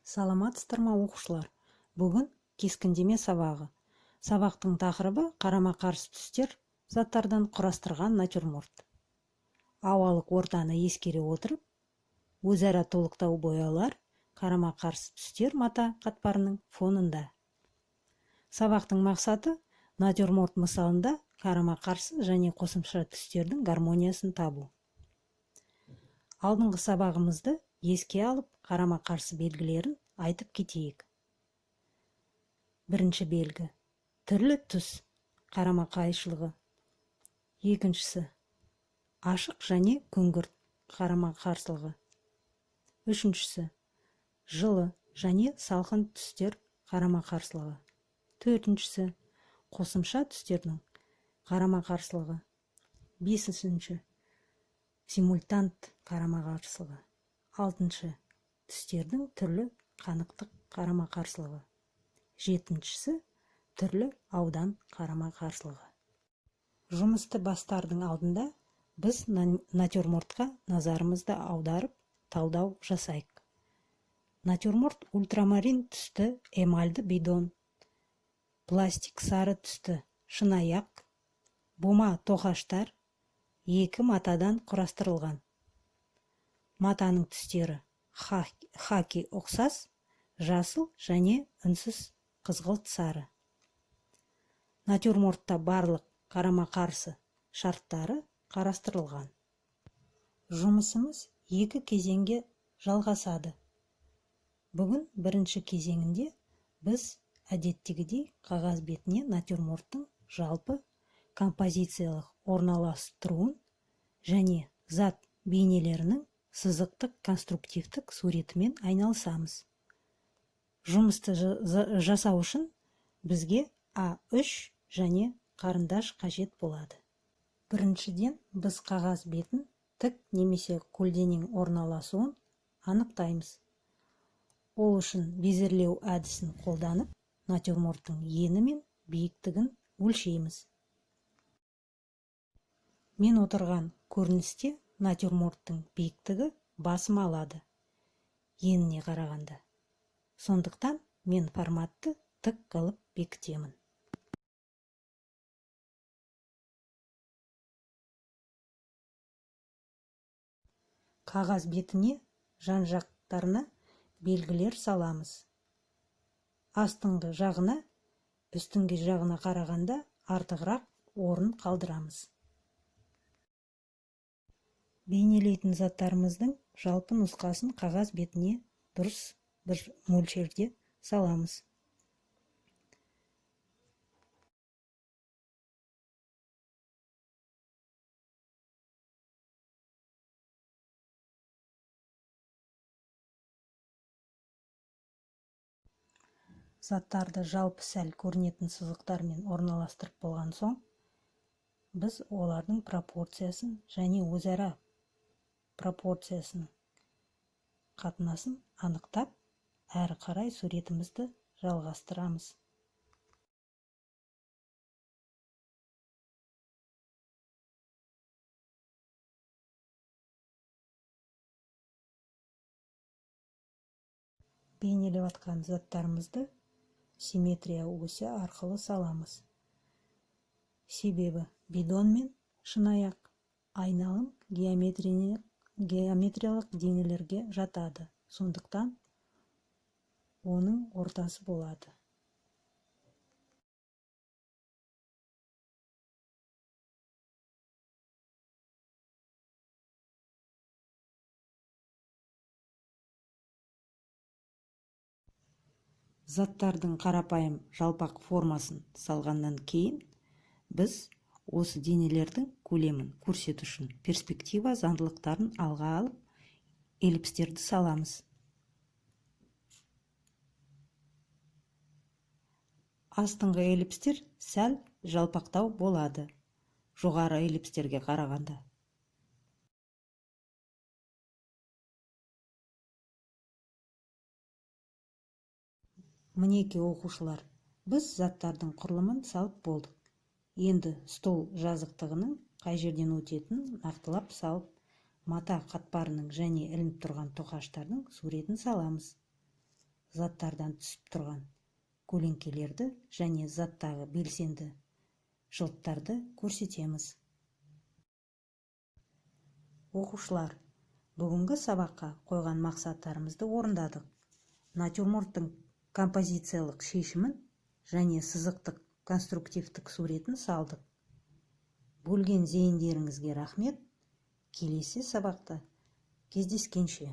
Саламатсыздар ма оқушылар? Бүгін кескіндеме сабағы. Сабақтың тақырыбы қарама-қарсы түстер заттардан құрастырған натюрморт. Ауалық ортаны ескере отырып, өзара толықтау бояулар қарама-қарсы түстер мата қатпарының фонында. Сабақтың мақсаты натюрморт мысалында қарама-қарсы және қосымша түстердің гармониясын табу. Алдыңғы сабағымызды еске алып, қарама-қарсы белгілерін айтып кетейік. Бірінші белгі – түрлі түс қарама-қайшылығы. Екіншісі – ашық және күңгірт қарама-қарсылығы. Үшіншісі – жылы және салқын түстер қарама-қарсылығы. Төртіншісі – қосымша түстердің қарама-қарсылығы. Бесінші – симультант қарама-қарсылығы. Алтыншы – түстердің түрлі қанықтық қарама-қарсылығы. Жетіншісі – түрлі аудан қарама-қарсылығы. Жұмысты бастардың алдында біз натюрмортқа назарымызды аударып, талдау жасайық. Натюрморт ультрамарин түсті эмальді бидон, пластик сары түсті шынаяқ, бума тоқаштар, екі матадан құрастырылған. Матаның түстері хаки ұқсас, жасыл және үнсіз қызғылт сары. Натюрмортта барлық қарама-қарсы шарттары қарастырылған. Жұмысымыз екі кезеңге жалғасады. Бүгін бірінші кезеңінде біз әдеттегідей қағаз бетіне натюрморттың жалпы композициялық орналастыруын және зат бейнелерінің сызықтық конструктивтік суретімен айналысамыз. Жұмысты жасау үшін бізге А3 және қарындаш қажет болады. Біріншіден біз қағаз бетін тік немесе көлденең орналасуын анықтаймыз. Ол үшін безерлеу әдісін қолданып, натюрморттың ені мен биіктігін өлшейміз. Мен отырған көріністе натюрморттың биіктігі басым алады, еніне қарағанда. Сондықтан мен форматты тік қылып бекітемін. Қағаз бетіне жан-жақтарына белгілер саламыз. Астыңғы жағына, үстіңгі жағына қарағанда артығырақ орын қалдырамыз. Бейнелейтін заттарымыздың жалпы нұсқасын қағаз бетіне дұрыс бір мөлшерде саламыз. Заттарды жалпы сәл көрінетін сызықтармен орналастырып болған соң, біз олардың пропорциясын және өзара пропорциясының қатынасын анықтап, әрі қарай суретімізді жалғастырамыз. Бейнелеп атқан заттарымызды симметрия осі арқылы саламыз. Себебі бидон мен шынаяқ айналым геометриялық денелерге жатады. Сондықтан оның ортасы болады. Заттардың қарапайым жалпақ формасын салғаннан кейін, біз осы денелердің көлемін көрсету үшін перспектива заңдылықтарын алға алып, эллипстерді саламыз. Астыңғы эллипстер сәл жалпақтау болады, жоғары эллипстерге қарағанда. Мінеки оқушылар, біз заттардың құрылымын салып болдық. Енді стол жазықтығының қай жерден өтетінін нақтылап салып, мата қатпарының және ілініп тұрған тоқаштардың суретін саламыз. заттардан түсіп тұрған көлеңкелерді және заттағы белсенді жылттарды көрсетеміз. Оқушылар, бүгінгі сабаққа қойған мақсаттарымызды орындадық. Натюрморттың композициялық шешімін және сызықтық конструктивтік суретін салдық. Бөлген зейіндеріңізге рахмет. Келесі сабақта кездескенше.